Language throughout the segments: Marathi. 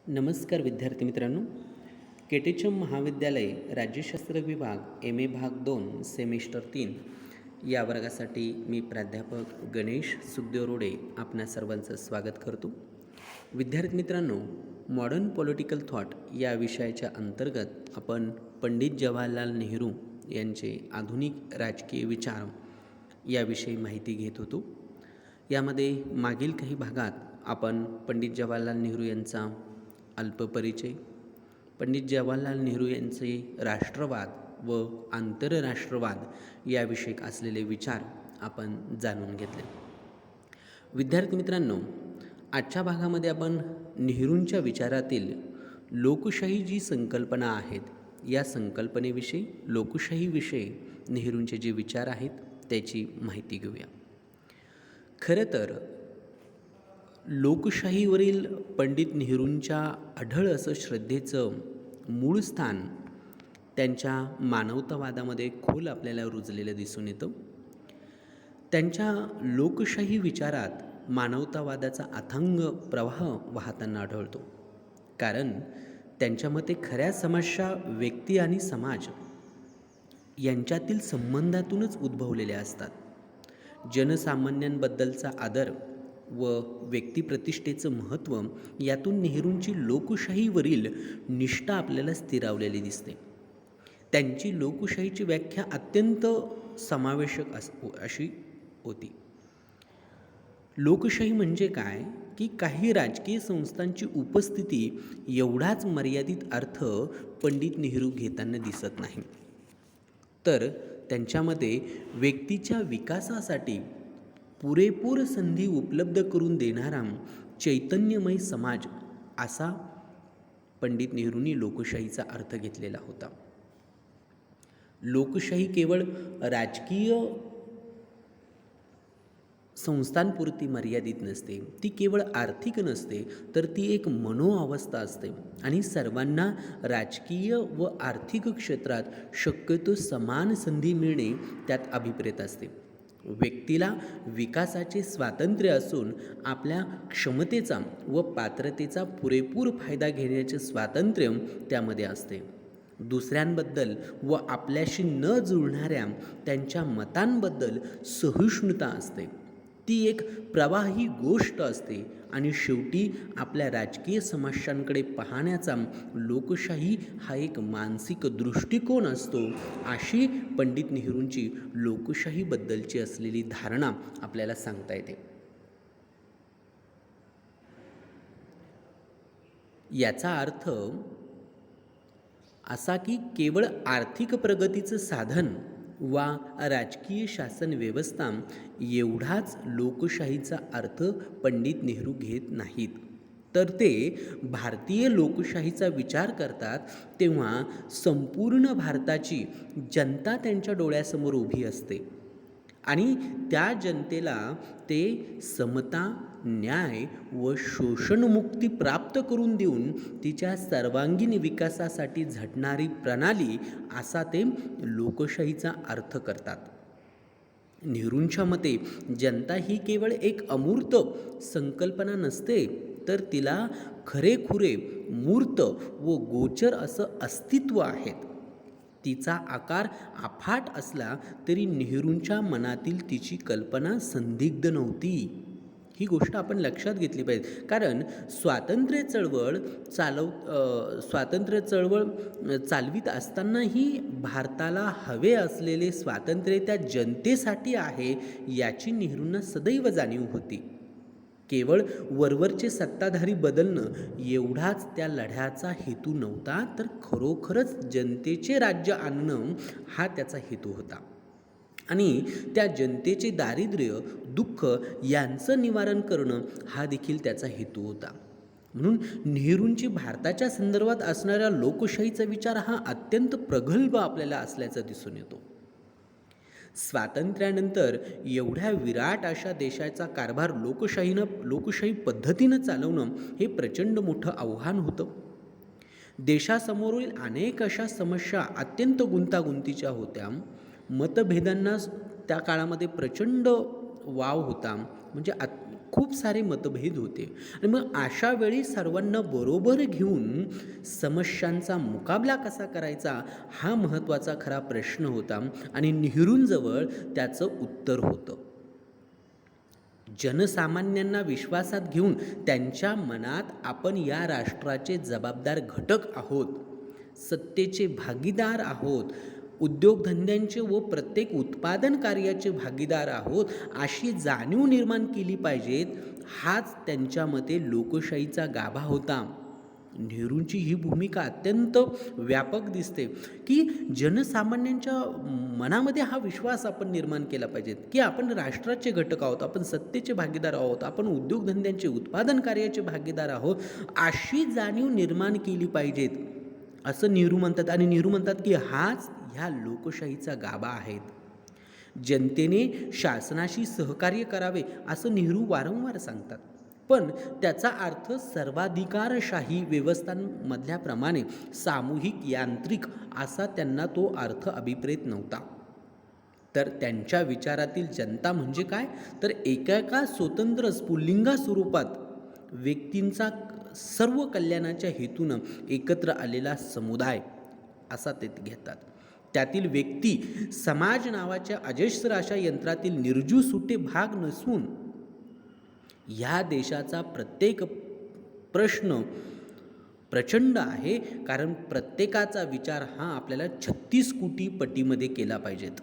नमस्कार विद्यार्थी मित्रांनो. केटेचम महाविद्यालय राज्यशास्त्र विभाग एम ए भाग 2 सेमिस्टर 3 या वर्गासाठी मी प्राध्यापक गणेश सुखदेव रोडे आपणा सर्वांचं स्वागत करतो. विद्यार्थी मित्रांनो, मॉडर्न पॉलिटिकल थॉट या विषयाच्या अंतर्गत आपण पंडित जवाहरलाल नेहरू यांचे आधुनिक राजकीय विचार याविषयी माहिती घेत होतो. यामध्ये मागील काही भागात आपण पंडित जवाहरलाल नेहरू यांचा अल्पपरिचय, पंडित जवाहरलाल नेहरू यांचे राष्ट्रवाद व आंतरराष्ट्रवाद याविषयक असलेले विचार आपण जाणून घेतले. विद्यार्थी मित्रांनो, आजच्या भागामध्ये आपण नेहरूंच्या विचारातील लोकशाही जी संकल्पना आहेत या संकल्पनेविषयी, लोकशाहीविषयी नेहरूंचे जे विचार आहेत त्याची माहिती घेऊया. खरं तर लोकशाहीवरील पंडित नेहरूंच्या अढळ असं श्रद्धेचं मूळ स्थान त्यांच्या मानवतावादामध्ये खोल आपल्याला रुजलेलं दिसून येतं. त्यांच्या लोकशाही विचारात मानवतावादाचा अथांग प्रवाह वाहताना आढळतो. कारण त्यांच्या मते खऱ्या समस्या व्यक्ती आणि समाज यांच्यातील संबंधातूनच उद्भवलेल्या असतात. जनसामान्यांबद्दलचा आदर व व्यक्तिप्रतिष्ठेचं महत्त्व यातून नेहरूंची लोकशाहीवरील निष्ठा आपल्याला स्थिरावलेली दिसते. त्यांची लोकशाहीची व्याख्या अत्यंत समावेशक अशी होती. लोकशाही म्हणजे काय की काही राजकीय संस्थांची उपस्थिती एवढाच मर्यादित अर्थ पंडित नेहरू घेताना दिसत नाही. तर त्यांच्यामध्ये व्यक्तीच्या विकासासाठी पुरेपूर संधी उपलब्ध करून देणारा चैतन्यमय समाज असा पंडित नेहरूंनी लोकशाहीचा अर्थ घेतलेला होता. लोकशाही केवळ राजकीय संस्थांपुरती मर्यादित नसते, ती केवळ आर्थिक नसते, तर ती एक मनोअवस्था असते आणि सर्वांना राजकीय व आर्थिक क्षेत्रात शक्यतो समान संधी मिळणे त्यात अभिप्रेत असते. व्यक्तीला विकासाचे स्वातंत्र्य असून आपल्या क्षमतेचा व पात्रतेचा पुरेपूर फायदा घेण्याचे स्वातंत्र्य त्यामध्ये असते. दुसऱ्यांबद्दल व आपल्याशी न जुळणाऱ्या त्यांच्या मतांबद्दल सहिष्णुता असते. ती एक प्रवाही गोष्ट असते आणि शेवटी आपल्या राजकीय समस्यांकडे पाहण्याचा लोकशाही हा एक मानसिक दृष्टिकोन असतो. अशी पंडित नेहरूंची लोकशाहीबद्दलची असलेली धारणा आपल्याला सांगता येते. याचा अर्थ असा की केवळ आर्थिक प्रगतीचं साधन वा राजकीय शासन व्यवस्था एवढाच लोकशाहीचा अर्थ पंडित नेहरू घेत नाहीत, तर ते भारतीय लोकशाहीचा विचार करतात तेव्हा संपूर्ण भारताची जनता त्यांच्या डोळ्यासमोर उभी असते आणि त्या जनतेला ते समता, न्याय व शोषणमुक्ती प्राप्त करून देऊन तिच्या सर्वांगीण विकासासाठी झटणारी प्रणाली असा ते लोकशाहीचा अर्थ करतात. नेहरूंच्या मते जनता ही केवळ एक अमूर्त संकल्पना नसते, तर तिला खरेखुरे मूर्त व गोचर असं अस्तित्व आहे. तिचा आकार अफाट असला तरी नेहरूंच्या मनातील तिची कल्पना संदिग्ध नव्हती. ही गोष्ट आपण लक्षात घेतली पाहिजे. कारण स्वातंत्र्य चळवळ चालवित असतानाही भारताला हवे असलेले स्वातंत्र्य त्या जनतेसाठी आहे याची नेहरूंना सदैव जाणीव होती. केवळ वरवरचे सत्ताधारी बदलणं एवढाच त्या लढ्याचा हेतू नव्हता, तर खरोखरच जनतेचे राज्य आणणं हा त्याचा हेतू होता आणि त्या जनतेचे दारिद्र्य, दुःख यांचं निवारण करणं हा देखील त्याचा हेतू होता. म्हणून नेहरूंची भारताच्या संदर्भात असणाऱ्या लोकशाहीचा विचार हा अत्यंत प्रगल्भ आपल्याला असल्याचं दिसून येतो. स्वातंत्र्यानंतर एवढ्या विराट अशा देशाचा कारभार लोकशाही पद्धतीनं चालवणं हे प्रचंड मोठं आव्हान होतं. देशासमोरील अनेक अशा समस्या अत्यंत गुंतागुंतीच्या होत्या. मतभेदांना त्या काळामध्ये प्रचंड वाव होता. म्हणजे खूप सारे मतभेद होते आणि मग अशा वेळी सर्वांना बरोबर घेऊन समस्यांचा मुकाबला कसा करायचा हा महत्त्वाचा खरा प्रश्न होता आणि नेहरूंजवळ त्याचं उत्तर होतं. जनसामान्यांना विश्वासात घेऊन त्यांच्या मनात आपण या राष्ट्राचे जबाबदार घटक आहोत, सत्तेचे भागीदार आहोत, उद्योगधंद्यांचे व प्रत्येक उत्पादन कार्याचे भागीदार आहोत, अशी जाणीव निर्माण केली पाहिजेत. हाच त्यांच्या मते लोकशाहीचा गाभा होता. नेहरूंची ही भूमिका अत्यंत व्यापक दिसते, की जनसामान्यांच्या मनामध्ये हा विश्वास आपण निर्माण केला पाहिजे, की आपण राष्ट्राचे घटक आहोत, आपण सत्तेचे भागीदार आहोत, आपण उद्योगधंद्यांचे उत्पादन कार्याचे भागीदार आहोत, अशी जाणीव निर्माण केली पाहिजेत, असं नेहरू म्हणतात. आणि नेहरू म्हणतात की हाच ह्या लोकशाहीचा गाभा आहेत. जनतेने शासनाशी सहकार्य करावे असं नेहरू वारंवार सांगतात. पण त्याचा अर्थ सर्वाधिकारशाही व्यवस्थांमधल्याप्रमाणे सामूहिक यांत्रिक असा त्यांना तो अर्थ अभिप्रेत नव्हता. तर त्यांच्या विचारातील जनता म्हणजे काय, तर एकेका स्वतंत्र स्फुल्लिंगा स्वरूपात व्यक्तींचा सर्व कल्याणाच्या हेतूनं एकत्र आलेला समुदाय असा ते घेतात. त्यातील व्यक्ती समाज नावाच्या अजस्र अशा यंत्रातील निर्जीव सुटे भाग नसून ह्या देशाचा प्रत्येक प्रश्न प्रचंड आहे, कारण प्रत्येकाचा विचार हा आपल्याला 36 कोटी पटीमध्ये केला पाहिजेत.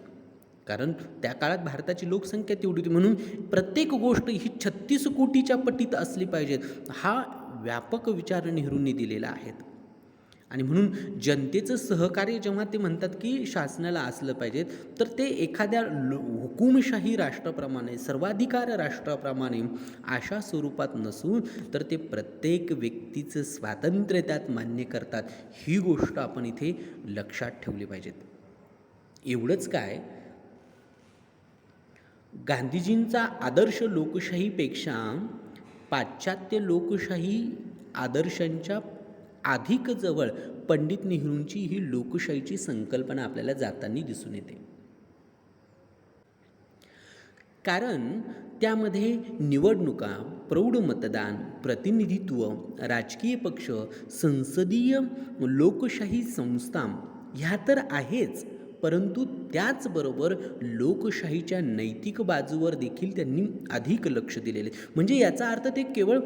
कारण त्या काळात भारताची लोकसंख्या तेवढी होती, म्हणून प्रत्येक गोष्ट ही 36 कोटीच्या पटीत असली पाहिजेत. हा व्यापक विचार नेहरूंनी दिलेला आहे. आणि म्हणून जनतेचं सहकार्य जेव्हा ते म्हणतात की शासनाला असलं पाहिजे, तर ते एखाद्या हुकुमशाही राष्ट्राप्रमाणे, सर्वाधिकार राष्ट्राप्रमाणे अशा स्वरूपात नसून तर ते प्रत्येक व्यक्तीचं स्वातंत्र्य त्यात मान्य करतात. ही गोष्ट आपण इथे लक्षात ठेवली पाहिजेत. एवढंच काय, गांधीजींचा आदर्श लोकशाहीपेक्षा पाश्चात्य लोकशाही आदर्शांच्या अधिक जवळ पंडित नेहरूंची ही लोकशाहीची संकल्पना आपल्याला जाताना दिसून येते. कारण त्यामध्ये निवडणुका, प्रौढ मतदान, प्रतिनिधित्व, राजकीय पक्ष, संसदीय लोकशाही संस्था ह्या तर आहेच, परंतु त्याचबरोबर लोकशाहीच्या नैतिक बाजूवर देखील त्यांनी अधिक लक्ष दिलेले. म्हणजे याचा अर्थ ते केवळ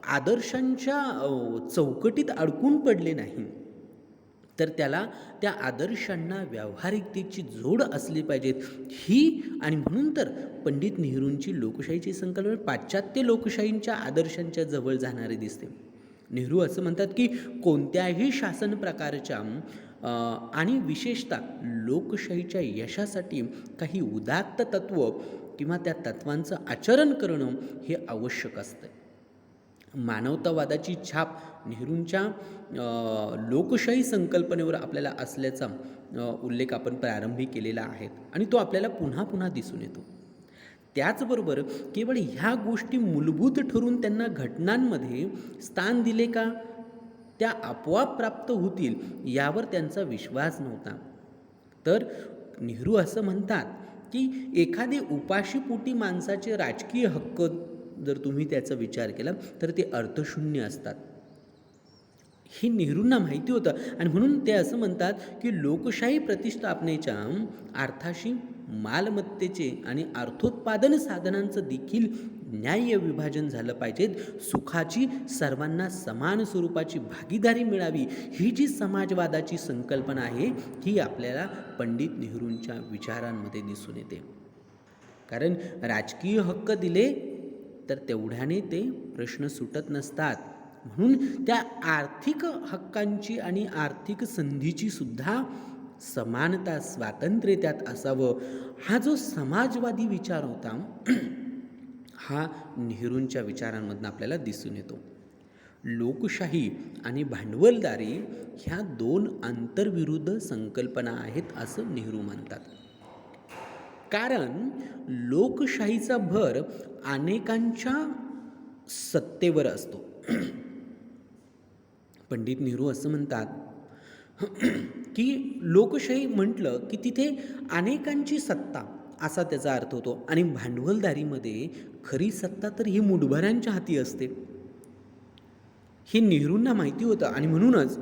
आदर्शांच्या चौकटीत अडकून पडले नाही, तर त्याला त्या आदर्शांना व्यावहारिकतेची जोड असली पाहिजेत ही. आणि म्हणून तर पंडित नेहरूंची लोकशाहीची संकल्पना पाश्चात्य लोकशाहींच्या आदर्शांच्या जवळ जाणारी दिसते. नेहरू असं म्हणतात की कोणत्याही शासन प्रकारच्या आणि विशेषतः लोकशाहीच्या यशासाठी काही उदात्त तत्त्व किंवा त्या तत्त्वांचं आचरण करणं हे आवश्यक असतं. मानवतावादाची छाप नेहरूंच्या लोकशाही संकल्पनेवर आपल्याला असल्याचा उल्लेख आपण प्रारंभी केलेला आहे आणि तो आपल्याला पुन्हा पुन्हा दिसून येतो. त्याचबरोबर केवळ ह्या गोष्टी मूलभूत ठरून त्यांना घटनांमध्ये स्थान दिले का, त्या आपोआप प्राप्त होतील यावर त्यांचा विश्वास नव्हता. तर नेहरू असं म्हणतात की एखादी उपाशीपोटी माणसाचे राजकीय हक्क जर तुम्ही त्याचा विचार केला तर ते अर्थशून्य असतात. हे नेहरूंना माहिती होतं आणि म्हणून ते असं म्हणतात की लोकशाही प्रतिष्ठापनेच्या अर्थाशी मालमत्तेचे आणि अर्थोत्पादन साधनांचं देखील न्याय्य विभाजन झालं पाहिजे. सुखाची सर्वांना समान स्वरूपाची भागीदारी मिळावी, ही जी समाजवादाची संकल्पना आहे ही आपल्याला पंडित नेहरूंच्या विचारांमध्ये दिसून येते. कारण राजकीय हक्क दिले तर तेवढ्याने ते प्रश्न सुटत नसतात. म्हणून त्या आर्थिक हक्कांची आणि आर्थिक संधीची सुद्धा समानता, स्वातंत्र्य त्यात असावं. हा जो समाजवादी विचार होता हा नेहरूंच्या विचारांमधून आपल्याला दिसून येतो. लोकशाही आणि भांडवलदारी ह्या दोन आंतरविरुद्ध संकल्पना आहेत असं नेहरू म्हणतात. कारण लोकशाहीचा भर अनेकांच्या सत्तेवर असतो. पंडित नेहरू असं म्हणतात की लोकशाही म्हटलं की तिथे अनेकांची सत्ता असा त्याचा अर्थ होतो आणि भांडवलदारीमध्ये खरी सत्ता तर ही मुठभरांच्या हाती असते. हे नेहरूंना माहिती होतं आणि म्हणूनच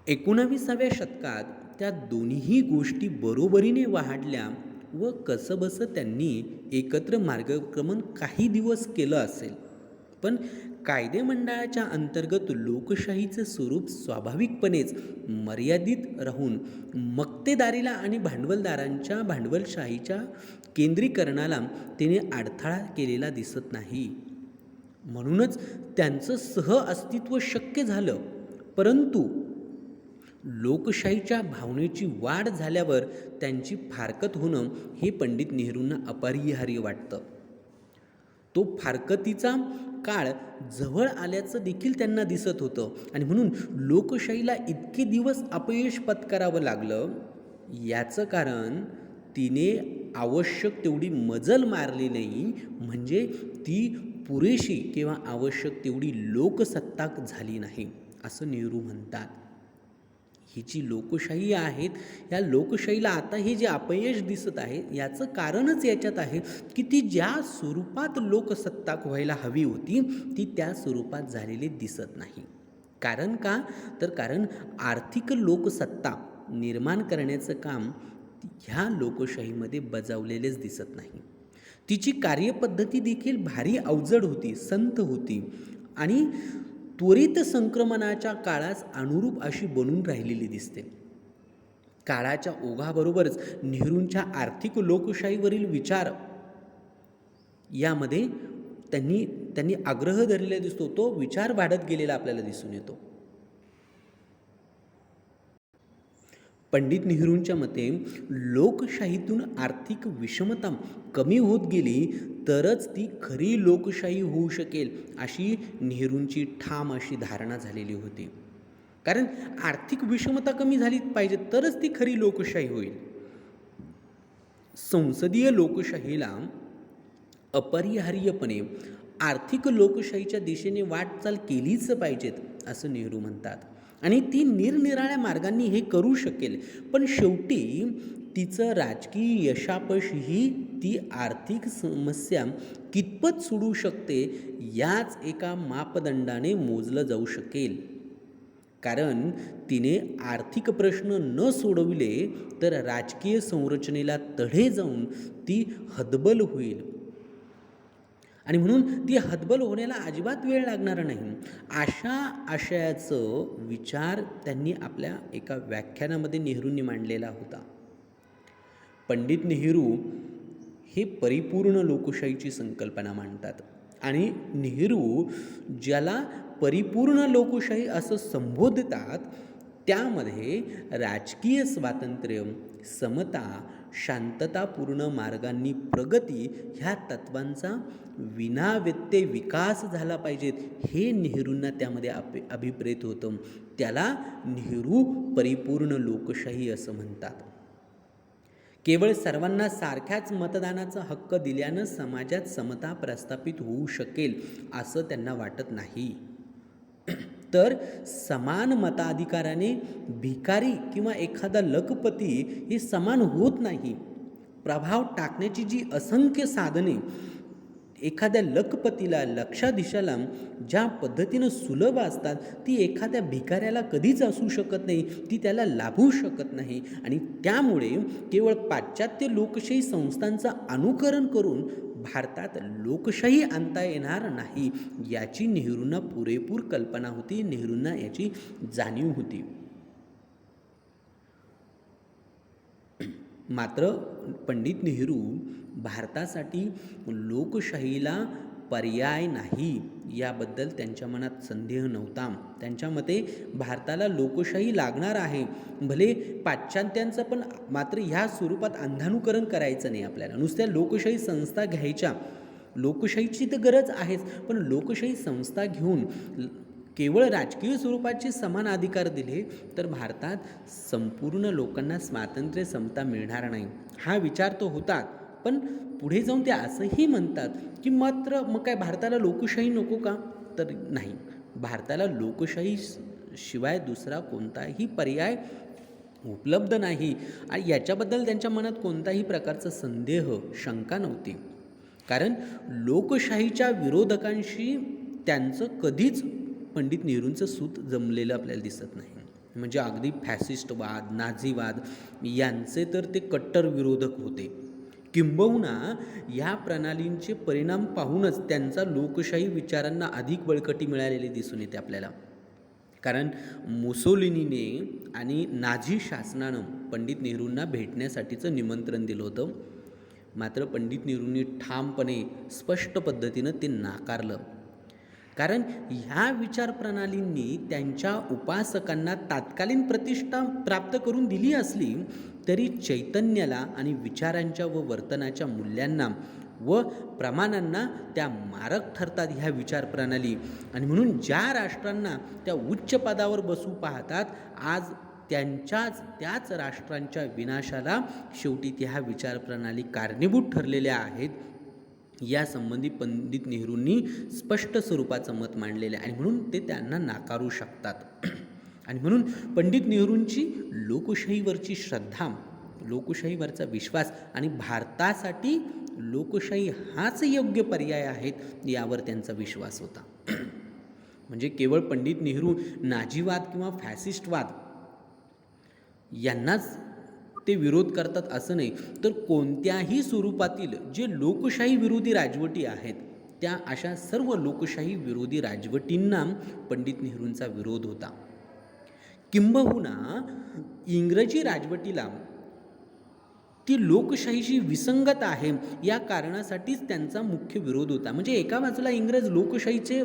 19व्या शतकात त्या दोन्हीही गोष्टी बरोबरीने वाढल्या व कसंबसं त्यांनी एकत्र मार्गक्रमण काही दिवस केलं असेल. पण कायदेमंडळाच्या अंतर्गत लोकशाहीचं स्वरूप स्वाभाविकपणेच मर्यादित राहून मक्तेदारीला आणि भांडवलदारांच्या भांडवलशाहीच्या केंद्रीकरणाला तिने अडथळा केलेला दिसत नाही. म्हणूनच त्यांचं सहअस्तित्व शक्य झालं. परंतु लोकशाहीच्या भावनेची वाढ झाल्यावर त्यांची फारकत होणं हे पंडित नेहरूंना अपरिहार्य वाटतं. तो फारकतीचा काळ जवळ आल्याचं देखील त्यांना दिसत होतं आणि म्हणून लोकशाहीला इतके दिवस अपयश पत्करावं लागलं. याचं कारण तिने आवश्यक तेवढी मजल मारली नाही, म्हणजे ती पुरेशी किंवा आवश्यक तेवढी लोकसत्ताक झाली नाही असं नेहरू म्हणतात. ही जी लोकशाही आहेत, या लोकशाहीला आता हे जे अपयश दिसत आहे याचं कारणच याच्यात आहे की ती ज्या स्वरूपात लोकसत्ताक व्हायला हवी होती ती त्या स्वरूपात झालेली दिसत नाही. कारण का? तर कारण आर्थिक लोकसत्ता निर्माण करण्याचं काम ह्या लोकशाहीमध्ये बजावलेलेच दिसत नाही. तिची कार्यपद्धती देखील भारी अवजड होती, संथ होती आणि त्वरित संक्रमणाच्या काळास अनुरूप अशी बनून राहिलेली दिसते. काळाच्या ओघाबरोबरच नेहरूंच्या आर्थिक लोकशाहीवरील विचार यामध्ये त्यांनी आग्रह धरलेला दिसतो. तो विचार वाढत गेलेला आपल्याला दिसून येतो. पंडित नेहरूंच्या मते लोकशाहीतून आर्थिक विषमता कमी होत गेली तरच ती खरी लोकशाही होऊ शकेल अशी नेहरूंची ठाम अशी धारणा झालेली होती. कारण आर्थिक विषमता कमी झाली पाहिजे तरच ती खरी लोकशाही होईल. संसदीय लोकशाहीला अपरिहार्यपणे आर्थिक लोकशाहीच्या दिशेने वाटचाल केलीच पाहिजेत असं नेहरू म्हणतात आणि ती निरनिराळ्या मार्गांनी हे करू शकेल. पण शेवटी तिचं राजकीय यशापश ही ती आर्थिक समस्या कितपत सोडवू शकते याच एका मापदंडाने मोजलं जाऊ शकेल. कारण तिने आर्थिक प्रश्न न सोडविले तर राजकीय संरचनेला तडे जाऊन ती हतबल होईल आणि म्हणून ती हतबल होण्याला अजिबात वेळ लागणार नाही. अशा आशयाचं विचार त्यांनी आपल्या एका व्याख्यानामध्ये नेहरूंनी मांडलेला होता. पंडित नेहरू हे परिपूर्ण लोकशाहीची संकल्पना मांडतात आणि नेहरू ज्याला परिपूर्ण लोकशाही असं संबोधतात त्यामध्ये राजकीय स्वातंत्र्य, समता, शांततापूर्ण मार्गांनी प्रगती ह्या तत्वांचा विनाव्यत्यय विकास झाला पाहिजेत हे नेहरूंना त्यामध्ये अभिप्रेत होतं. त्याला नेहरू परिपूर्ण लोकशाही असं म्हणतात. केवळ सर्वांना सारख्याच मतदानाचा हक्क दिल्यानं समाजात समता प्रस्थापित होऊ शकेल असं त्यांना वाटत नाही. तर समान मताधिकाराने भिकारी किंवा एखादा लखपती हे समान होत नाही. प्रभाव टाकण्याची जी असंख्य साधने एखाद्या लखपतीला, लक्षाधीशाला ज्या पद्धतीनं सुलभ असतात ती एखाद्या भिकाऱ्याला कधीच असू शकत नाही, ती त्याला लाभू शकत नाही. आणि त्यामुळे केवळ पाश्चात्य लोकशाही संस्थांचं अनुकरण करून भारतात लोकशाही आणता येणार नाही याची नेहरूंना पुरेपूर कल्पना होती, नेहरूंना याची जाणीव होती. मात्र पंडित नेहरू भारतासाठी लोकशाहीला पर्याय नाही याबद्दल त्यांच्या मनात संदेह नव्हता. त्यांच्या मते भारताला लोकशाही लागणार आहे, भले पाश्चात्यांचं, पण मात्र ह्या स्वरूपात अंधानुकरण करायचं नाही. आपल्याला नुसत्या लोकशाही संस्था घ्यायच्या, लोकशाहीची तर गरज आहेच, पण लोकशाही संस्था घेऊन केवळ राजकीय स्वरूपाचे समान अधिकार दिले तर भारतात संपूर्ण लोकांना स्वातंत्र्य, समता मिळणार नाही हा विचार तो होता. पण पुढे जाऊन ते असंही म्हणतात की मात्र मग काय भारताला लोकशाही नको का? तर नाही, भारताला लोकशाही शिवाय दुसरा कोणताही पर्याय उपलब्ध नाही आणि याच्याबद्दल त्यांच्या मनात कोणताही प्रकारचा संदेह, शंका नव्हती. कारण लोकशाहीच्या विरोधकांशी त्यांचं कधीच पंडित नेहरूंचं सूत जमलेलं आपल्याला दिसत नाही. म्हणजे अगदी फॅसिस्टवाद, नाझीवाद यांचे तर ते कट्टर विरोधक होते. किंबहुना या प्रणालींचे परिणाम पाहूनच त्यांचा लोकशाही विचारांना अधिक बळकटी मिळालेली दिसून येते आपल्याला. कारण मुसोलिनीने आणि नाझी शासनानं पंडित नेहरूंना भेटण्यासाठीचं निमंत्रण दिलं होतं. मात्र पंडित नेहरूंनी ठामपणे स्पष्ट पद्धतीनं ते नाकारलं. कारण ह्या विचारप्रणालींनी त्यांच्या उपासकांना तात्कालीन प्रतिष्ठा प्राप्त करून दिली असली तरी चैतन्याला आणि विचारांच्या व वर्तनाच्या मूल्यांना व प्रमाणांना त्या मारक ठरतात ह्या विचारप्रणाली. आणि म्हणून ज्या राष्ट्रांना त्या उच्च पदावर बसू पाहतात आज त्याच राष्ट्रांच्या विनाशाला शेवटी ह्या विचारप्रणाली कारणीभूत ठरलेल्या आहेत. यासंबंधी पंडित नेहरूंनी स्पष्ट स्वरूपाचं मत मांडलेलं आहे आणि म्हणून ते त्यांना नाकारू शकतात. आणि म्हणून पंडित नेहरूंची लोकशाहीवरची श्रद्धा, लोकशाहीवरचा विश्वास आणि भारतासाठी लोकशाही हाच योग्य पर्याय आहेत यावर त्यांचा विश्वास होता. म्हणजे केवळ पंडित नेहरू नाझीवाद किंवा फॅसिस्टवाद यांनाच ते विरोध करतात असं नाही, तर कोणत्याही स्वरूपातील जे लोकशाही विरोधी राजवटी आहेत त्या अशा सर्व लोकशाही विरोधी राजवटींना पंडित नेहरूंचा विरोध होता. किंबहुना इंग्रजी राजवटीला ती लोकशाहीशी विसंगत आहे या कारणासाठीच त्यांचा मुख्य विरोध होता. म्हणजे एका बाजूला इंग्रज लोकशाहीचे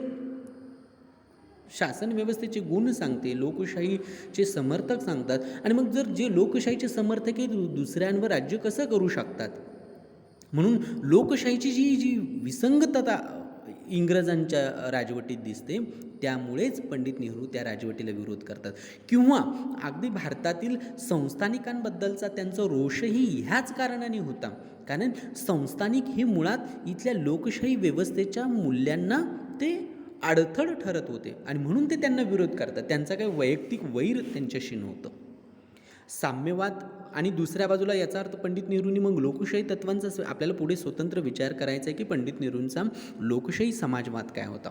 शासन व्यवस्थेचे गुण सांगते, लोकशाहीचे समर्थक सांगतात आणि मग जर जे लोकशाहीचे समर्थक आहे दुसऱ्यांवर राज्य कसं करू शकतात. म्हणून लोकशाहीची जी विसंगतता इंग्रजांच्या राजवटीत दिसते त्यामुळेच पंडित नेहरू त्या राजवटीला विरोध करतात. किंवा अगदी भारतातील संस्थानिकांबद्दलचा त्यांचा रोषही ह्याच कारणाने होता. कारण संस्थानिक हे मुळात इथल्या लोकशाही व्यवस्थेच्या मूल्यांना ते अडथळ ठरत होते आणि म्हणून ते त्यांना विरोध करतात. त्यांचा काही वैयक्तिक वैर त्यांच्याशी नव्हतं. साम्यवाद आणि दुसऱ्या बाजूला याचा अर्थ पंडित नेहरूंनी मग लोकशाही तत्वांचा आपल्याला पुढे स्वतंत्र विचार करायचा आहे की पंडित नेहरूंचा लोकशाही समाजवाद काय होता.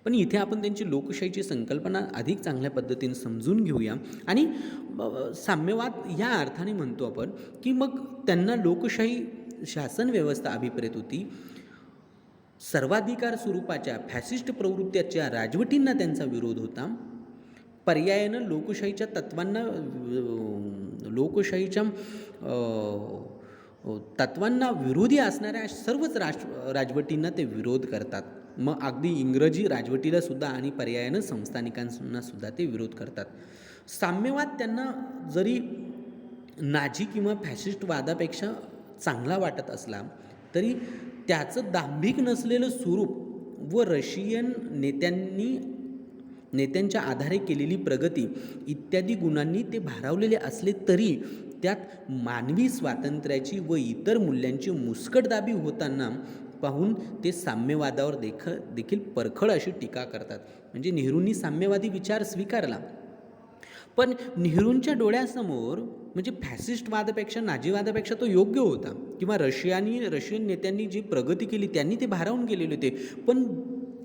पण इथे आपण त्यांची लोकशाहीची संकल्पना अधिक चांगल्या पद्धतीने समजून घेऊया. आणि साम्यवाद ह्या अर्थाने म्हणतो आपण की मग त्यांना लोकशाही शासन व्यवस्था अभिप्रेत होती. सर्वाधिकार स्वरूपाच्या फॅसिस्ट प्रवृत्त्याच्या राजवटींना त्यांचा विरोध होता. पर्यायानं लोकशाहीच्या तत्वांना विरोधी असणाऱ्या सर्वच राजवटींना ते विरोध करतात. मग अगदी इंग्रजी राजवटीला सुद्धा आणि पर्यायानं संस्थानिकांना सुद्धा ते विरोध करतात. साम्यवाद त्यांना जरी नाझी किंवा फॅसिस्टवादापेक्षा चांगला वाटत असला तरी त्याचं दांभिक नसलेलं स्वरूप व रशियन नेत्यांच्या आधारे केलेली प्रगती इत्यादी गुणांनी ते भारावलेले असले तरी त्यात मानवी स्वातंत्र्याची व इतर मूल्यांची मुस्कटदाबी होताना पाहून ते साम्यवादावर देखील परखड अशी टीका करतात. म्हणजे नेहरूंनी साम्यवादी विचार स्वीकारला पण नेहरूंच्या डोळ्यासमोर म्हणजे फॅसिस्टवादापेक्षा नाझीवादापेक्षा तो योग्य होता. किंवा रशियन नेत्यांनी जी प्रगती केली त्यांनी ते भारावून गेलेले होते. पण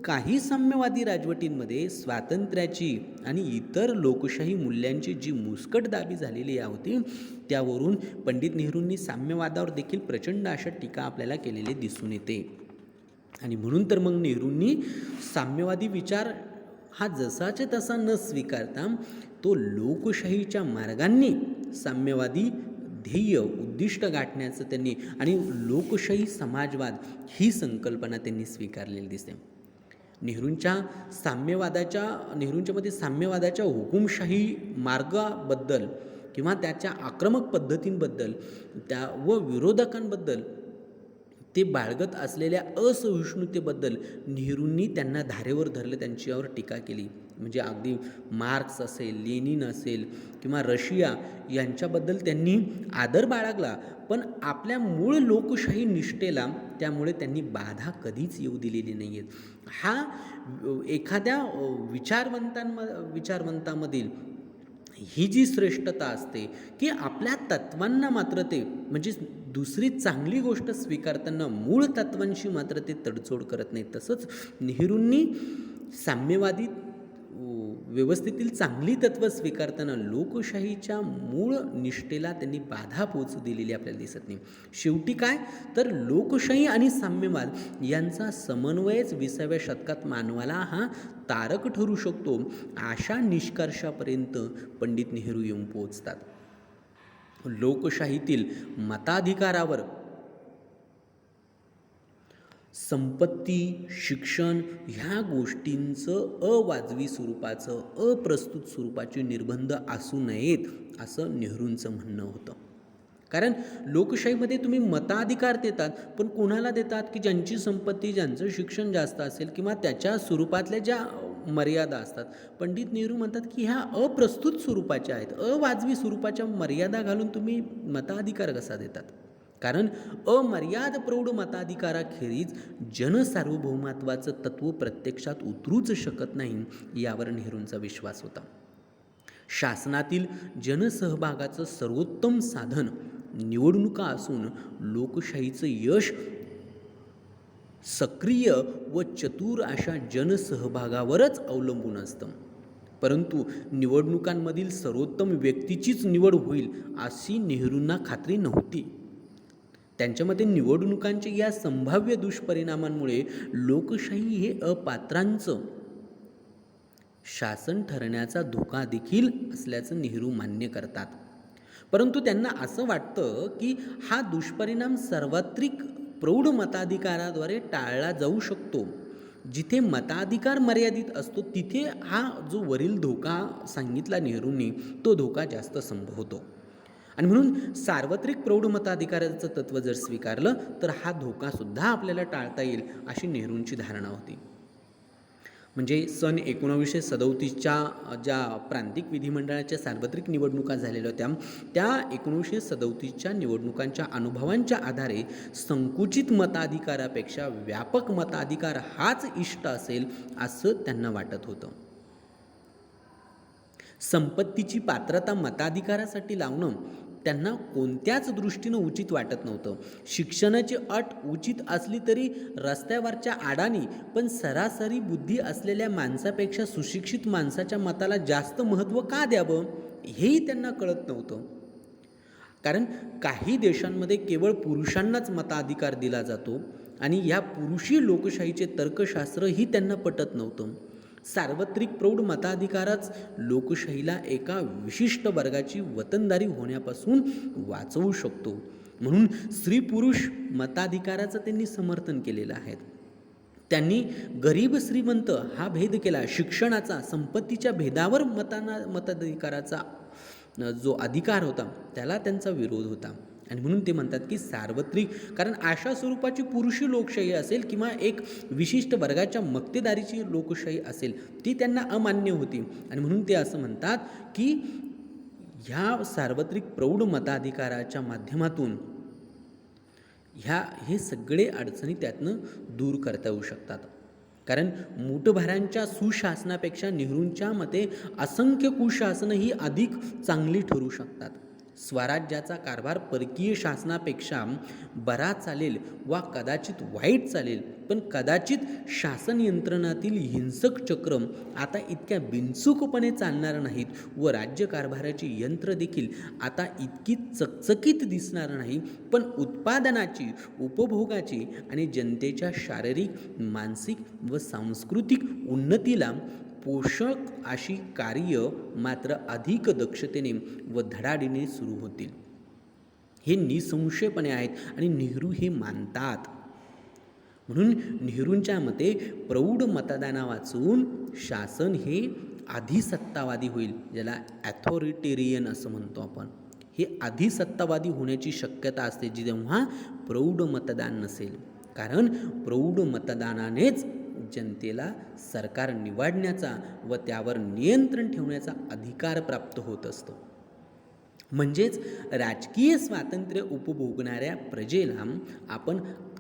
काही साम्यवादी राजवटींमध्ये स्वातंत्र्याची आणि इतर लोकशाही मूल्यांची जी मुस्कटदाबी झालेली होती त्यावरून पंडित नेहरूंनी साम्यवादावर देखील प्रचंड अशा टीका आपल्याला केलेली दिसून येते. आणि म्हणून तर मग नेहरूंनी साम्यवादी विचार हा जसाच्या तसा न स्वीकारता तो लोकशाहीच्या मार्गांनी साम्यवादी ध्येय उद्दिष्ट गाठण्याचं त्यांनी आणि लोकशाही समाजवाद ही संकल्पना त्यांनी स्वीकारलेली दिसते. नेहरूंच्या मध्ये साम्यवादाच्या हुकुमशाही मार्गाबद्दल किंवा त्याच्या आक्रमक पद्धतींबद्दल व विरोधकांबद्दल ते बाळगत असलेल्या असहिष्णुतेबद्दल नेहरूंनी त्यांना धारेवर धरलं, त्यांच्यावर टीका केली. म्हणजे अगदी मार्क्स असेल, लेनिन असेल किंवा रशिया यांच्याबद्दल त्यांनी आदर बाळगला पण आपल्या मूळ लोकशाही निष्ठेला त्यामुळे त्यांनी बाधा कधीच येऊ दिलेली नाही आहेत. हा एखाद्या विचारवंतामधील ही जी श्रेष्ठता असते की आपल्या तत्वांना मात्र ते म्हणजे दुसरी चांगली गोष्ट स्वीकारताना मूळ तत्वांशी मात्र ते तडजोड करत नाहीत. तसंच नेहरूंनी साम्यवादी व्यवस्थेतील चांगली तत्त्व स्वीकारताना लोकशाहीच्या मूळ निष्ठेला त्यांनी बाधा पोचू दिलेली आपल्याला दिसत नाही. शेवटी काय तर लोकशाही आणि साम्यवाद यांचा समन्वयच 20व्या शतकात मानवाला हा तारक ठरू शकतो, अशा निष्कर्षापर्यंत पंडित नेहरू येऊन पोहोचतात. लोकशाहीतील मताधिकारावर संपत्ती, शिक्षण ह्या गोष्टींचं अवाजवी स्वरूपाचं, अप्रस्तुत स्वरूपाचे निर्बंध असू नयेत, असं नेहरूंचं म्हणणं होतं. कारण लोकशाहीमध्ये तुम्ही मताधिकार देतात, पण कोणाला देतात की ज्यांची संपत्ती, ज्यांचं शिक्षण जास्त असेल किंवा त्याच्या स्वरूपातल्या ज्या मर्यादा असतात. पंडित नेहरू म्हणतात की ह्या अप्रस्तुत स्वरूपाच्या आहेत, अवाजवी स्वरूपाच्या मर्यादा घालून तुम्ही मताधिकार कसा देतात. कारण अमर्याद प्रौढ मताधिकाराखेरीज जनसार्वभौमत्वाचं तत्त्व प्रत्यक्षात उतरूच शकत नाही, यावर नेहरूंचा विश्वास होता. शासनातील जनसहभागाचं सर्वोत्तम साधन निवडणुका असून लोकशाहीचं यश सक्रिय व चतुर अशा जनसहभागावरच अवलंबून असतं. परंतु निवडणुकांमधील सर्वोत्तम व्यक्तीचीच निवड होईल अशी नेहरूंना खात्री नव्हती. त्यांच्या मते निवडणुकांच्या या संभाव्य दुष्परिणामांमुळे लोकशाही हे अपात्रांचं शासन ठरण्याचा धोका देखील असल्याचं नेहरू मान्य करतात. परंतु त्यांना असं वाटतं की हा दुष्परिणाम सार्वत्रिक प्रौढ मताधिकाराद्वारे टाळला जाऊ शकतो. जिथे मताधिकार मर्यादित असतो तिथे हा जो वरील धोका सांगितला नेहरूंनी, तो धोका जास्त संभवतो. आणि म्हणून सार्वत्रिक प्रौढ मताधिकाराचं तत्त्व जर स्वीकारलं तर हा धोकासुद्धा आपल्याला टाळता येईल, अशी नेहरूंची धारणा होती. म्हणजे सन 1937च्या ज्या प्रांतिक विधिमंडळाच्या सार्वत्रिक निवडणुका झालेल्या होत्या, त्या 1937च्या निवडणुकांच्या अनुभवांच्या आधारे संकुचित मताधिकारापेक्षा व्यापक मताधिकार हाच इष्ट असेल असं त्यांना वाटत होतं. संपत्तीची पात्रता मताधिकारासाठी लावणं त्यांना कोणत्याच दृष्टीनं उचित वाटत नव्हतं. शिक्षणाची अट उचित असली तरी रस्त्यावरच्या अडाणी पण सरासरी बुद्धी असलेल्या माणसापेक्षा सुशिक्षित माणसाच्या मताला जास्त महत्त्व का द्यावं, हेही त्यांना कळत नव्हतं. कारण काही देशांमध्ये केवळ पुरुषांनाच मताधिकार दिला जातो आणि या पुरुषी लोकशाहीचे तर्कशास्त्रही त्यांना पटत नव्हतं. सार्वत्रिक प्रौढ मताधिकारच लोकशाहीला एका विशिष्ट वर्गाची वतनदारी होण्यापासून वाचवू शकतो. म्हणून स्त्री पुरुष मताधिकाराचं त्यांनी समर्थन केलेलं आहे. त्यांनी गरीब श्रीमंत हा भेद केला. शिक्षणाचा, संपत्तीच्या भेदावर मताधिकाराचा जो अधिकार होता त्याला त्यांचा विरोध होता. आणि म्हणून ते म्हणतात की सार्वत्रिक, कारण अशा स्वरूपाची पुरुषी लोकशाही असेल किंवा एक विशिष्ट वर्गाच्या मक्तेदारीची लोकशाही असेल ती त्यांना अमान्य होती. आणि म्हणून ते असं म्हणतात की ह्या सार्वत्रिक प्रौढ मताधिकाराच्या माध्यमातून हे सगळे अडचणी त्यातनं दूर करता येऊ शकतात. कारण मूठभरांच्या सुशासनापेक्षा नेहरूंच्या मते असंख्य कुशासनं ही अधिक चांगली ठरू शकतात. स्वराज्याचा कारभार परकीय शासनापेक्षा बरा चालेल वा कदाचित वाईट चालेल, पण कदाचित शासन यंत्रणातील हिंसक चक्र आता इतक्या बिनचूकपणे चालणार नाहीत व राज्यकारभाराची यंत्र देखील आता इतकी चकचकीत दिसणार नाही, पण उत्पादनाची, उपभोगाची आणि जनतेच्या शारीरिक, मानसिक व सांस्कृतिक उन्नतीला पोषक अशी कार्य मात्र अधिक दक्षतेने व धडाडीने सुरू होतील. हे निसंशयपणे आहेत आणि नेहरू हे मानतात. म्हणून नेहरूंच्या मते प्रौढ मतदाना वाचून शासन हे अधिसत्तावादी होईल, ज्याला ॲथॉरिटेरियन असं म्हणतो आपण. हे अधिसत्तावादी होण्याची शक्यता असते जेव्हा प्रौढ मतदान नसेल. कारण प्रौढ मतदानानेच जनतेला सरकार निवडण्याचा व त्यावर नियंत्रण ठेवण्याचा अधिकार प्राप्त होत असतो. म्हणजेच राजकीय स्वातंत्र्य उपभोगणाऱ्या प्रजेला आपण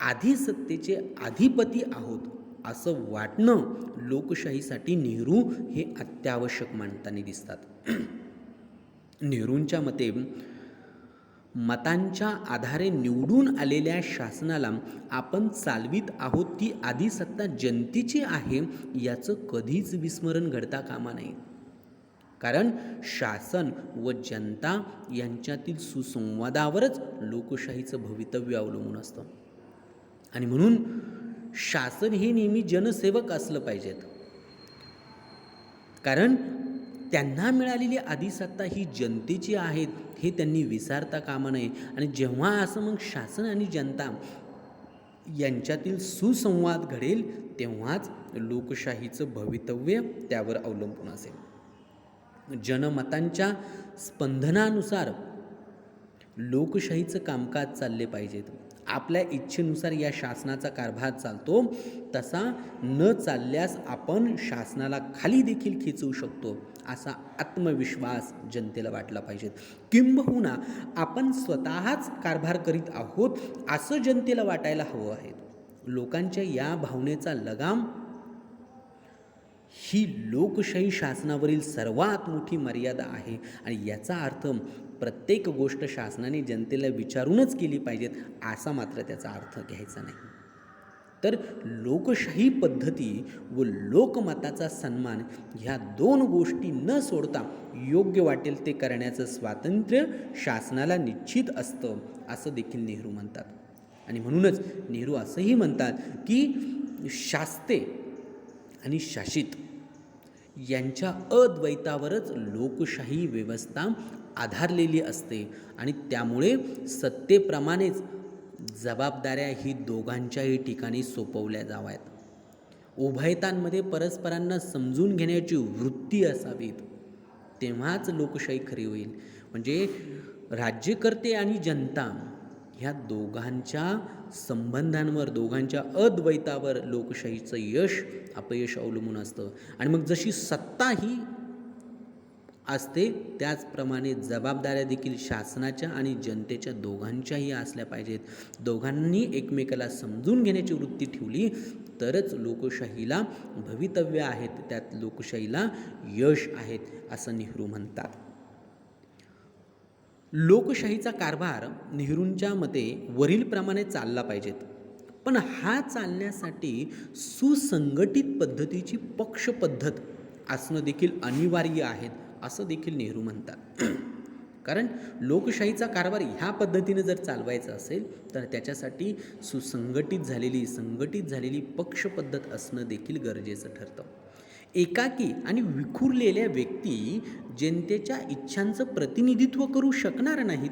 अधिसत्तेचे अधिपती आहोत असं वाटणं लोकशाहीसाठी नेहरू हे अत्यावश्यक मानताना दिसतात. नेहरूंच्या मते मतांच्या आधारे निवडून आलेल्या शासनाला आपण चालवीत आहोत ती आधी सत्ता जनतेची आहे याचं कधीच विस्मरण घडता कामा नये. कारण शासन व जनता यांच्यातील सुसंवादावरच लोकशाहीचं भवितव्य अवलंबून असतं. आणि म्हणून शासन हे नेहमी जनसेवक असलं पाहिजेत. कारण त्यांना मिळालेली आदिसत्ता ही जनतेची आहे हे त्यांनी विसरता कामा नये. आणि जेव्हा असं मग शासन आणि जनता यांच्यातील सुसंवाद घडेल तेव्हाच लोकशाहीचं भवितव्य त्यावर अवलंबून असेल. जनमतांच्या स्पंदनानुसार लोकशाहीचं कामकाज चालले पाहिजेत. आपल्या इच्छेनुसार या शासनाचा कारभार चालतो तसा न चालल्यास आपण शासनाला खाली देखील खेचू शकतो असा आत्मविश्वास जनतेला वाटला पाहिजे. किंबहुना आपण स्वतःच कारभार करीत आहोत असं जनतेला वाटायला हवं आहे. लोकांच्या या भावनेचा लगाम ही लोकशाही शासनावरील सर्वात मोठी मर्यादा आहे. आणि याचा अर्थ प्रत्येक गोष्ट शासनाने जनतेला विचारूनच केली पाहिजेत असा मात्र त्याचा अर्थ घ्यायचा नाही. तर लोकशाही पद्धती व लोकमताचा सन्मान ह्या दोन गोष्टी न सोडता योग्य वाटेल ते करण्याचं स्वातंत्र्य शासनाला निश्चित असतं असं देखील नेहरू म्हणतात. आणि म्हणूनच नेहरू असंही म्हणतात की शास्ते आणि शासित यांच्या अद्वैतावरच लोकशाही व्यवस्था आधारलेली असते. आणि त्यामुळे सत्तेप्रमाणेच जबाबदाऱ्या ही दोघांच्याही ठिकाणी सोपवल्या जाव्यात. उभयतांमध्ये परस्परांना समजून घेण्याची वृत्ती असावीत. तेव्हाच लोकशाही खरी होईल. म्हणजे राज्यकर्ते आणि जनता ह्या दोघांच्या संबंधांवर, दोघांच्या अद्वैतावर लोकशाहीचं यश अपयश अवलंबून असतं. आणि मग जशी सत्ता ही असते त्याचप्रमाणे जबाबदाऱ्या देखील शासनाच्या आणि जनतेच्या दोघांच्याही असल्या पाहिजेत. दोघांनी एकमेकाला समजून घेण्याची वृत्ती ठेवली तरच लोकशाहीला भवितव्य आहेत, त्यात लोकशाहीला यश आहेत असं नेहरू म्हणतात. लोकशाहीचा कारभार नेहरूंच्या मते वरीलप्रमाणे चालला पाहिजेत. पण हा चालण्यासाठी सुसंघटित पद्धतीची पक्ष पद्धत असणं देखील अनिवार्य आहे असं देखील नेहरू म्हणतात. कारण लोकशाहीचा कारभार ह्या पद्धतीने जर चालवायचा असेल तर त्याच्यासाठी संघटित झालेली पक्ष पद्धत असणं देखील गरजेचं ठरतं. एकाकी आणि विखुरलेल्या व्यक्ती जनतेच्या इच्छांचं प्रतिनिधित्व करू शकणार नाहीत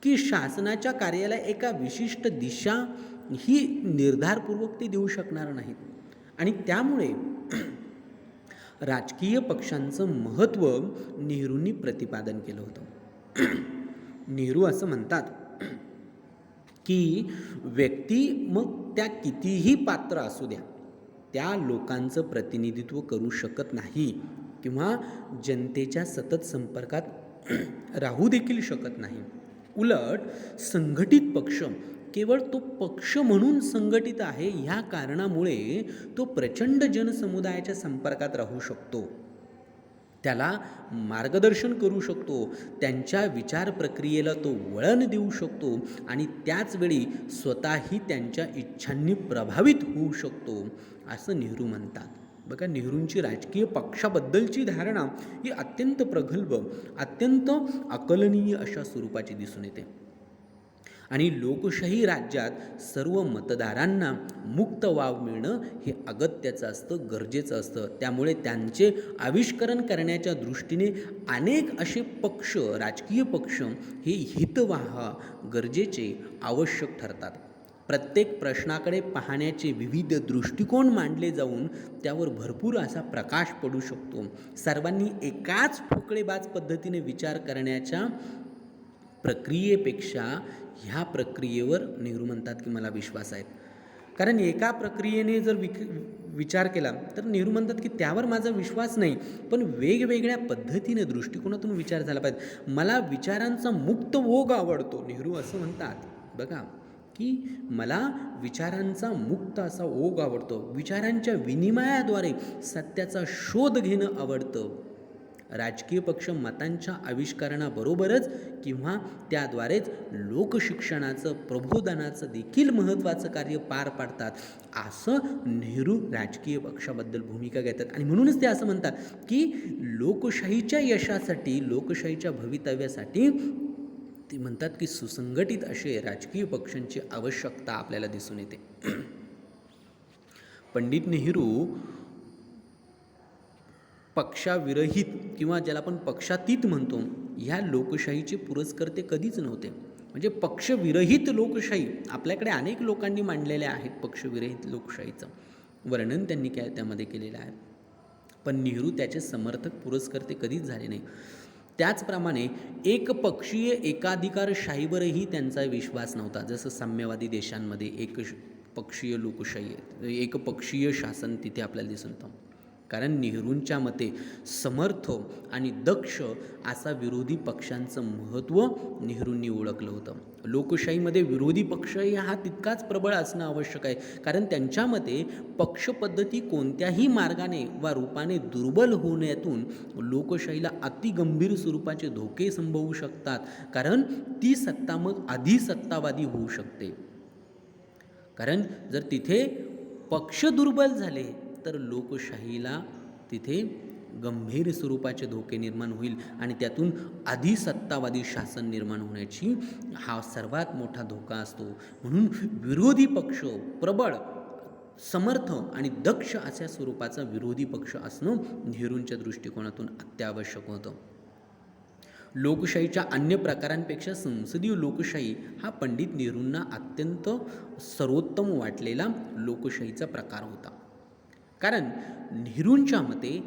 की शासनाच्या कार्याला एका विशिष्ट दिशा ही निर्धारपूर्वक ते देऊ शकणार नाहीत. आणि त्यामुळे राजकीय पक्षांचं महत्त्व नेहरूंनी प्रतिपादन केलं होतं. नेहरू असं म्हणतात की व्यक्ती मग त्या कितीही पात्र असू द्या त्या लोकांचं प्रतिनिधित्व करू शकत नाही किंवा जनतेच्या सतत संपर्कात राहू देखील शकत नाही. उलट संघटित पक्ष केवळ तो पक्ष म्हणून संघटित आहे ह्या कारणामुळे तो प्रचंड जनसमुदायाच्या संपर्कात राहू शकतो, त्याला मार्गदर्शन करू शकतो, त्यांच्या विचार प्रक्रियेला तो वळण देऊ शकतो आणि त्याचवेळी स्वतःही त्यांच्या इच्छांनी प्रभावित होऊ शकतो असं नेहरू म्हणतात. बघा, नेहरूंची राजकीय पक्षाबद्दलची धारणा ही अत्यंत प्रगल्भ, अत्यंत अकलनीय अशा स्वरूपाची दिसून येते. आणि लोकशाही राज्यात सर्व मतदारांना मुक्त वाव मिळणं हे अगत्याचं असतं, गरजेचं असतं. त्यामुळे त्यांचे आविष्करण करण्याच्या दृष्टीने अनेक असे पक्ष, राजकीय पक्ष हे हितवाह, गरजेचे, आवश्यक ठरतात. प्रत्येक प्रश्नाकडे पाहण्याचे विविध दृष्टिकोन मांडले जाऊन त्यावर भरपूर असा प्रकाश पडू शकतो. सर्वांनी एकाच ठोकळेबाज पद्धतीने विचार करण्याच्या प्रक्रियेपेक्षा ह्या प्रक्रियेवर नेहरू म्हणतात की मला विश्वास आहे. कारण एका प्रक्रियेने जर विचार केला तर नेहरू म्हणतात की त्यावर माझा विश्वास नाही, पण वेगवेगळ्या पद्धतीने दृष्टिकोनातून विचार झाला पाहिजे. मला विचारांचा मुक्त ओघ आवडतो, नेहरू असं म्हणतात. बघा की मला विचारांचा मुक्त असा ओघ आवडतो, विचारांच्या विनिमयाद्वारे सत्याचा शोध घेणं आवडतं. राजकीय पक्ष मतांच्या आविष्करणाबरोबरच किंवा त्याद्वारेच लोकशिक्षणाचं प्रबोधनाचं देखील महत्त्वाचं कार्य पार पाडतात, असं नेहरू राजकीय पक्षाबद्दल भूमिका घेतात. आणि म्हणूनच ते असं म्हणतात की लोकशाहीच्या यशासाठी, लोकशाहीच्या भवितव्यासाठी ते म्हणतात की सुसंघटित असे राजकीय पक्षांची आवश्यकता आपल्याला दिसून येते. पंडित नेहरू पक्षाविरहित किंवा ज्याला आपण पक्षातीत म्हणतो, ह्या लोकशाहीचे पुरस्कर्ते कधीच नव्हते. म्हणजे पक्षविरहित लोकशाही आपल्याकडे अनेक लोकांनी मांडलेल्या आहेत. पक्षविरहित लोकशाहीचं वर्णन त्यांनी त्यामध्ये केलेलं आहे, पण नेहरू त्याचे समर्थक पुरस्कर्ते कधीच झाले नाही. त्याचप्रमाणे एकपक्षीय एकाधिकारशाहीवरही त्यांचा विश्वास नव्हता. जसं साम्यवादी देशांमध्ये एकपक्षीय लोकशाही आहे, एकपक्षीय शासन तिथे आपल्याला दिसून येतं. कारण नेहरूंच्या मते समर्थ आणि दक्ष असा विरोधी पक्षांचं महत्त्व नेहरूंनी ओळखलं होतं. लोकशाहीमध्ये विरोधी पक्षही हा तितकाच प्रबळ असणं आवश्यक आहे, कारण त्यांच्या मते पक्षपद्धती कोणत्याही मार्गाने वा रूपाने दुर्बल होण्यातून लोकशाहीला अतिगंभीर स्वरूपाचे धोके संभवू शकतात. कारण ती सत्ता मग अधिसत्तावादी होऊ शकते. कारण जर तिथे पक्ष दुर्बल झाले तर लोकशाहीला तिथे गंभीर स्वरूपाचे धोके निर्माण होईल आणि त्यातून अधिसत्तावादी शासन निर्माण होण्याची हा सर्वात मोठा धोका असतो. म्हणून विरोधी पक्ष प्रबळ, समर्थ आणि दक्ष अशा स्वरूपाचा विरोधी पक्ष असणं नेहरूंच्या दृष्टिकोनातून अत्यावश्यक होतं. लोकशाहीच्या अन्य प्रकारांपेक्षा संसदीय लोकशाही हा पंडित नेहरूंना अत्यंत सर्वोत्तम वाटलेला लोकशाहीचा प्रकार होता. कारण नेहरूंच्या मते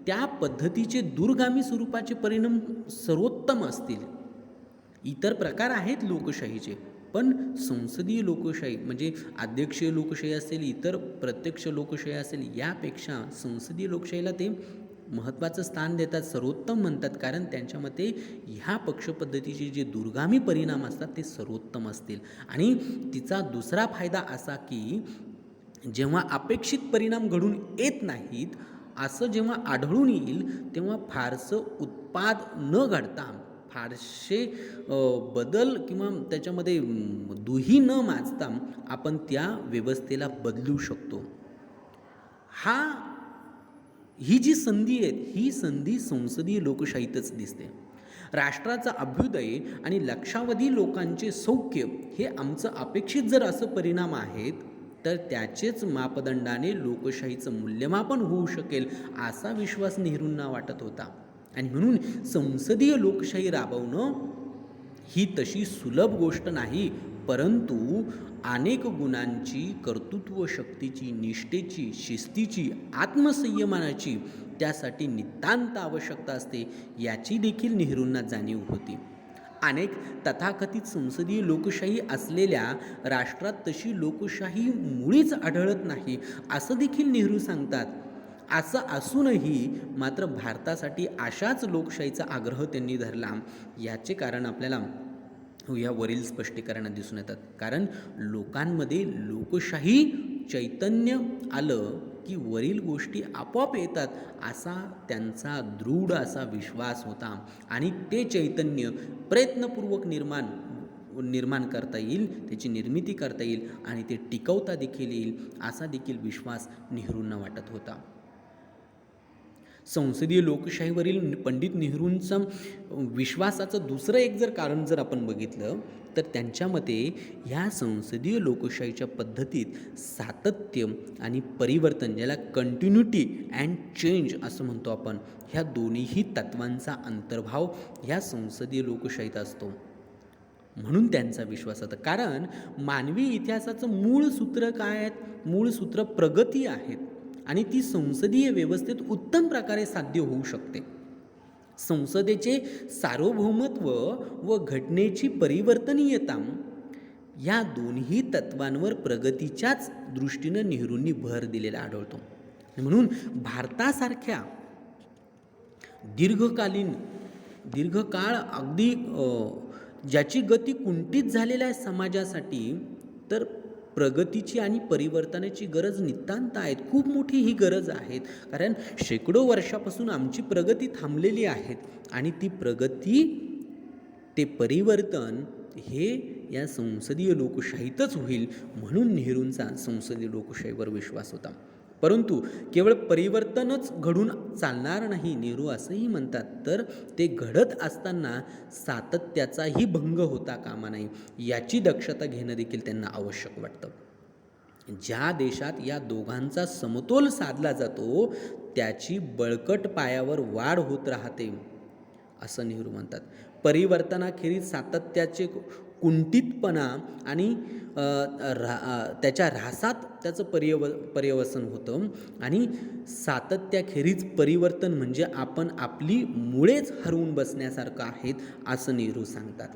त्या पद्धतीचे दूरगामी स्वरूपाचे परिणाम सर्वोत्तम असतील. इतर प्रकार आहेत लोकशाहीचे, पण संसदीय लोकशाही म्हणजे अध्यक्षीय लोकशाही असेल, इतर प्रत्यक्ष लोकशाही असेल, यापेक्षा संसदीय लोकशाहीला ते महत्त्वाचं स्थान देतात, सर्वोत्तम म्हणतात. कारण त्यांच्या मते ह्या पक्षपद्धतीचे जे दूरगामी परिणाम असतात ते सर्वोत्तम असतील. आणि तिचा दुसरा फायदा असा की जेव्हा अपेक्षित परिणाम घडून येत नाहीत असं जेव्हा आढळून येईल, तेव्हा फारसं उत्पाद न घडता, फारसे बदल किंवा त्याच्यामध्ये दुही न माजता आपण त्या व्यवस्थेला बदलू शकतो. ही जी संधी आहे, ही संधी संसदीय लोकशाहीतच दिसते. राष्ट्राचा अभ्युदय आणि लक्षावधी लोकांचे सौख्य हे आमचं अपेक्षित जर असं परिणाम आहेत, तर त्याचेच मापदंडाने लोकशाहीचं मूल्यमापन होऊ शकेल असा विश्वास नेहरूंना वाटत होता. आणि म्हणून संसदीय लोकशाही राबवणं ही तशी सुलभ गोष्ट नाही, परंतु अनेक गुणांची, कर्तृत्व शक्तीची, निष्ठेची, शिस्तीची, आत्मसंयमानाची त्यासाठी नितांत आवश्यकता असते, याची देखील नेहरूंना जाणीव होती. अनेक तथाकथित संसदीय लोकशाही असलेल्या राष्ट्रात तशी लोकशाही मुळीच आढळत नाही असं देखील नेहरू सांगतात. असं असूनही मात्र भारतासाठी अशाच लोकशाहीचा आग्रह त्यांनी धरला. याचे कारण आपल्याला या वरील स्पष्टीकरणात दिसून येतात. कारण लोकांमध्ये लोकशाही चैतन्य आलं की वरील गोष्टी आपोआप येतात असा त्यांचा दृढ असा विश्वास होता. आणि ते चैतन्य प्रयत्नपूर्वक निर्माण करता येईल, त्याची निर्मिती करता येईल आणि ते टिकवता देखील येईल असा देखील विश्वास नेहरूंना वाटत होता. संसदीय लोकशाहीवरील पंडित नेहरूंचा विश्वासाचं दुसरं एक कारण जर आपण बघितलं तर त्यांच्या मते ह्या संसदीय लोकशाहीच्या पद्धतीत सातत्य आणि परिवर्तन, ज्याला कंटिन्युटी अँड चेंज असं म्हणतो आपण, ह्या दोन्हीही तत्वांचा अंतर्भाव ह्या संसदीय लोकशाहीत असतो. म्हणून त्यांचा विश्वास होता. कारण मानवी इतिहासाचं मूळ सूत्र काय आहेत? मूळ सूत्र प्रगती आहेत आणि ती संसदीय व्यवस्थेत उत्तम प्रकारे साध्य होऊ शकते. संसदेचे सार्वभौमत्व व घटनेची परिवर्तनीयता या दोन्ही तत्वांवर प्रगतीच्याच दृष्टीनं नेहरूंनी भर दिलेला आढळतो. म्हणून भारतासारख्या दीर्घकाळ अगदी ज्याची गती कुंठित झालेल्या आहे समाजासाठी, तर प्रगतीची आणि परिवर्तनाची गरज नितांत आहे. खूप मोठी ही गरज आहे. कारण शेकडो वर्षापासून आमची प्रगती थांबलेली आहे आणि ती प्रगती, ते परिवर्तन हे या संसदीय लोकशाहीतच होईल, म्हणून नेहरूंचा संसदीय लोकशाहीवर विश्वास होता. परंतु केवळ परिवर्तनच घडून चालणार नाही, नेहरू असंही म्हणतात, तर ते घडत असताना सातत्याचाही भंग होता कामा नये, याची दक्षता घेणं देखील त्यांना आवश्यक वाटतं. ज्या देशात या दोघांचा समतोल साधला जातो त्याची बळकट पायावर वाढ होत राहते, असं नेहरू म्हणतात. परिवर्तनाखेरीज सातत्याचे कुंठितपणा आणि त्याच्या ऱ्हासात त्याचं पर्यवसन होतं आणि सातत्याखेरीज परिवर्तन म्हणजे आपण आपली मुळेच हरवून बसण्यासारखं आहेत, असं नेहरू सांगतात.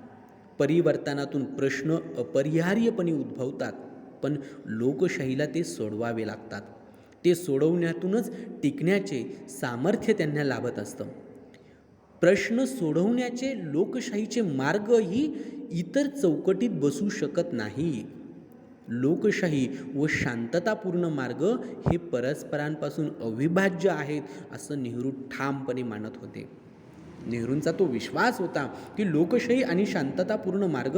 परिवर्तनातून प्रश्न अपरिहार्यपणे उद्भवतात, पण लोकशाहीला ते सोडवावे लागतात. ते सोडवण्यातूनच टिकण्याचे सामर्थ्य त्यांना लाभत असतं. प्रश्न सोडवण्याचे लोकशाहीचे मार्गही इतर चौकटीत बसू शकत नाही. लोकशाही व शांततापूर्ण मार्ग हे परस्परांपासून अविभाज्य आहेत, असं नेहरू ठामपणे मानत होते. नेहरूंचा तो विश्वास होता की लोकशाही आणि शांततापूर्ण मार्ग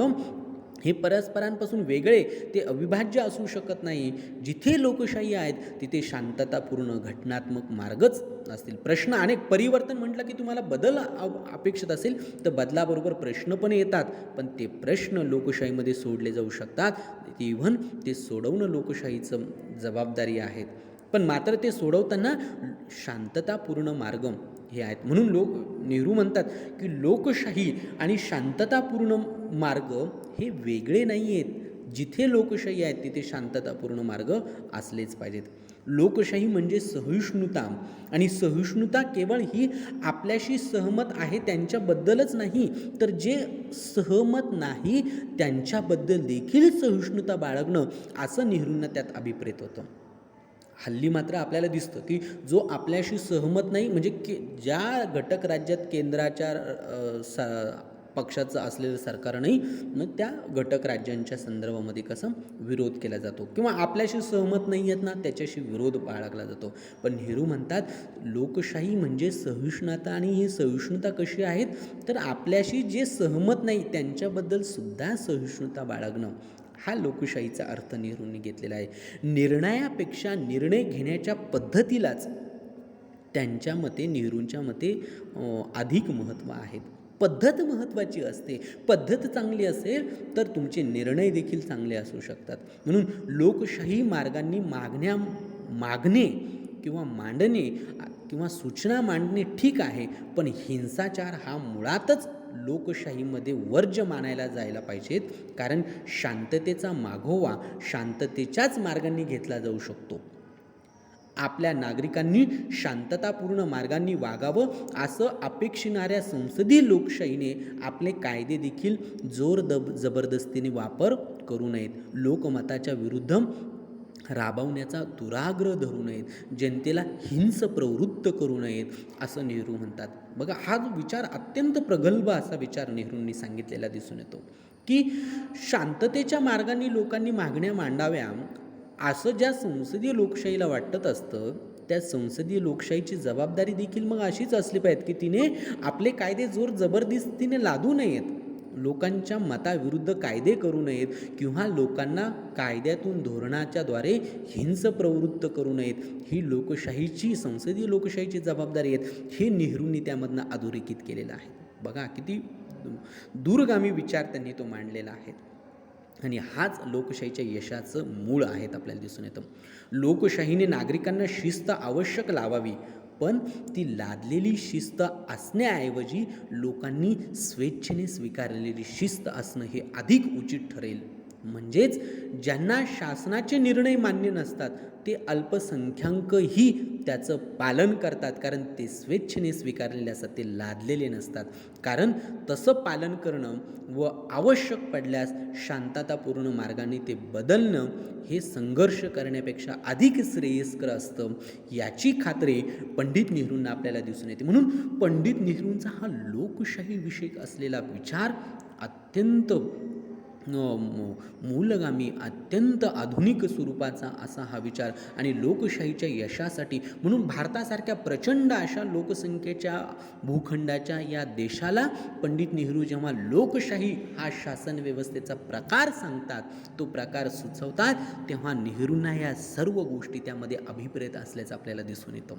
हे परस्परांपासून वेगळे, ते अविभाज्य असू शकत नाही. जिथे लोकशाही आहेत तिथे शांततापूर्ण घटनात्मक मार्गच असतील. प्रश्न अनेक, परिवर्तन म्हटलं की तुम्हाला बदल अपेक्षित असेल तर बदलाबरोबर प्रश्न पण येतात, पण ते प्रश्न लोकशाहीमध्ये सोडले जाऊ शकतात. इव्हन ते सोडवणं लोकशाहीचं जबाबदारी आहे, पण मात्र ते सोडवताना शांततापूर्ण मार्ग हे आहेत. म्हणून नेहरू म्हणतात की लोकशाही आणि शांततापूर्ण मार्ग हे वेगळे नाही आहेत. जिथे लोकशाही आहे तिथे शांततापूर्ण मार्ग असलेच पाहिजेत. लोकशाही म्हणजे सहिष्णुता, आणि सहिष्णुता केवळ ही आपल्याशी सहमत आहे त्यांच्याबद्दलच नाही, तर जे सहमत नाही त्यांच्याबद्दल देखील सहिष्णुता बाळगणं, असं नेहरूंना त्यात अभिप्रेत होतं. हल्ली मात्र आपल्याला दिसतं की जो आपल्याशी सहमत नाही, म्हणजे ज्या घटक राज्यात केंद्राच्या पक्षाचं असलेलं सरकार नाही, मग त्या घटक राज्यांच्या संदर्भामध्ये कसं विरोध केला जातो, किंवा आपल्याशी सहमत नाही आहेत ना त्याच्याशी विरोध बाळगला जातो. पण नेहरू म्हणतात लोकशाही म्हणजे सहिष्णुता, आणि ही सहिष्णुता कशी आहेत, तर आपल्याशी जे सहमत नाही त्यांच्याबद्दल सुद्धा सहिष्णुता बाळगणं, हा लोकशाहीचा अर्थ नेहरूंनी घेतलेला आहे. निर्णयापेक्षा निर्णय घेण्याच्या पद्धतीलाच त्यांच्या मते, नेहरूंच्या मते अधिक महत्त्व आहे. पद्धत महत्त्वाची असते. पद्धत चांगली असेल तर तुमचे निर्णय देखील चांगले असू शकतात. म्हणून लोकशाही मार्गांनी मागणे किंवा मांडणे किंवा सूचना मांडणे ठीक आहे, पण हिंसाचार हा मुळातच लोकशाहीमध्ये वर्ज्य मानायला जायला पाहिजेत. कारण शांततेचा मागोवा शांततेच्याच मार्गांनी घेतला जाऊ शकतो. आपल्या नागरिकांनी शांततापूर्ण मार्गांनी वागावं असं अपेक्षिणाऱ्या संसदीय लोकशाहीने आपले कायदे देखील जबरदस्तीने वापर करू नयेत. लोकमताच्या विरुद्ध राबवण्याचा दुराग्रह धरू नयेत. जनतेला हिंस प्रवृत्त करू नयेत, असं नेहरू म्हणतात. बघा, हा विचार अत्यंत प्रगल्भ असा विचार नेहरूंनी सांगितलेला दिसून येतो की शांततेच्या मार्गाने लोकांनी मागण्या मांडाव्या, असं ज्या संसदीय लोकशाहीला वाटत असतं, त्या संसदीय लोकशाहीची जबाबदारी देखील मग अशीच असली पाहिजे की तिने आपले कायदे जबरदस्तीने लादू नयेत, लोकांच्या मताविरुद्ध कायदे करू नयेत, किंवा लोकांना कायद्यातून धोरणाच्याद्वारे हिंस प्रवृत्त करू नयेत. ही लोकशाहीची, संसदीय लोकशाहीची जबाबदारी आहे. हे नेहरूंनी त्यामधनं अधोरेखित केलेलं आहे. बघा किती दूरगामी विचार त्यांनी तो मांडलेला आहे, आणि हाच लोकशाहीच्या यशाचं मूळ आहेत आपल्याला दिसून येतं. लोकशाहीने नागरिकांना शिस्त आवश्यक लावावी, पण ती लादलेली शिस्त असण्याऐवजी लोकांनी स्वेच्छेने स्वीकारलेली शिस्त असणं हे अधिक उचित ठरेल. म्हणजेच ज्यांना शासनाचे निर्णय मान्य नसतात ते अल्पसंख्याकही त्याचं पालन करतात, कारण ते स्वेच्छेने स्वीकारलेले असतात, ते लादलेले नसतात. कारण तसं पालन करणं व आवश्यक पडल्यास शांततापूर्ण मार्गाने ते बदलणं हे संघर्ष करण्यापेक्षा अधिक श्रेयस्कर असतं, याची खात्री पंडित नेहरूंना आपल्याला दिसून येते. म्हणून पंडित नेहरूंचा हा लोकशाही विषयक असलेला विचार अत्यंत मूलगामी अत्यंत आधुनिक स्वरूपाचा असा हा विचार आणि लोकशाहीच्या यशासाठी म्हणून भारतासारख्या प्रचंड अशा लोकसंख्येच्या भूखंडाच्या या देशाला पंडित नेहरू जेव्हा लोकशाही हा शासन व्यवस्थेचा प्रकार सांगतात, तो प्रकार सुचवतात, तेव्हा नेहरूंना या सर्व गोष्टी त्यामध्ये अभिप्रेत असल्याचं आपल्याला दिसून येतं.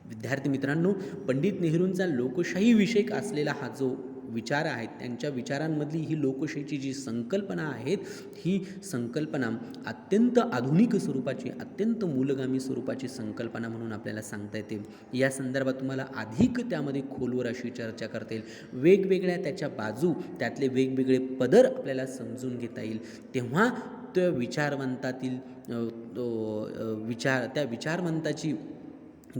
विद्यार्थी मित्रांनो, पंडित नेहरूंचा लोकशाही विषयक असलेला हा जो विचार आहेत, त्यांच्या विचारांमधली ही लोकशाहीची जी संकल्पना आहेत, ही संकल्पना अत्यंत आधुनिक स्वरूपाची, अत्यंत मूलगामी स्वरूपाची संकल्पना म्हणून आपल्याला सांगता येते. या संदर्भात तुम्हाला अधिक त्यामध्ये खोलवर अशी चर्चा करता येईल. वेगवेगळ्या त्याच्या बाजू, त्यातले वेगवेगळे पदर आपल्याला समजून घेता येईल. तेव्हा त्या विचारवंतातील त्या विचारवंताची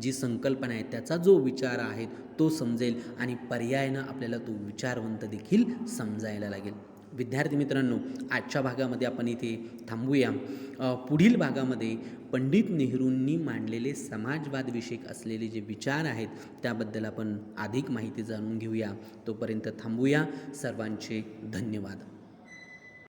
जी संकल्पना आहे, त्याचा जो विचार आहे तो समजेल आणि पर्यायानं आपल्याला तो विचारवंत देखील समजायला लागेल. विद्यार्थी मित्रांनो, आजच्या भागामध्ये आपण इथे थांबूया. पुढील भागामध्ये पंडित नेहरूंनी मांडलेले समाजवाद विषयक असलेले जे विचार आहेत त्याबद्दल आपण अधिक माहिती जाणून घेऊया. तोपर्यंत थांबूया. सर्वांचे धन्यवाद.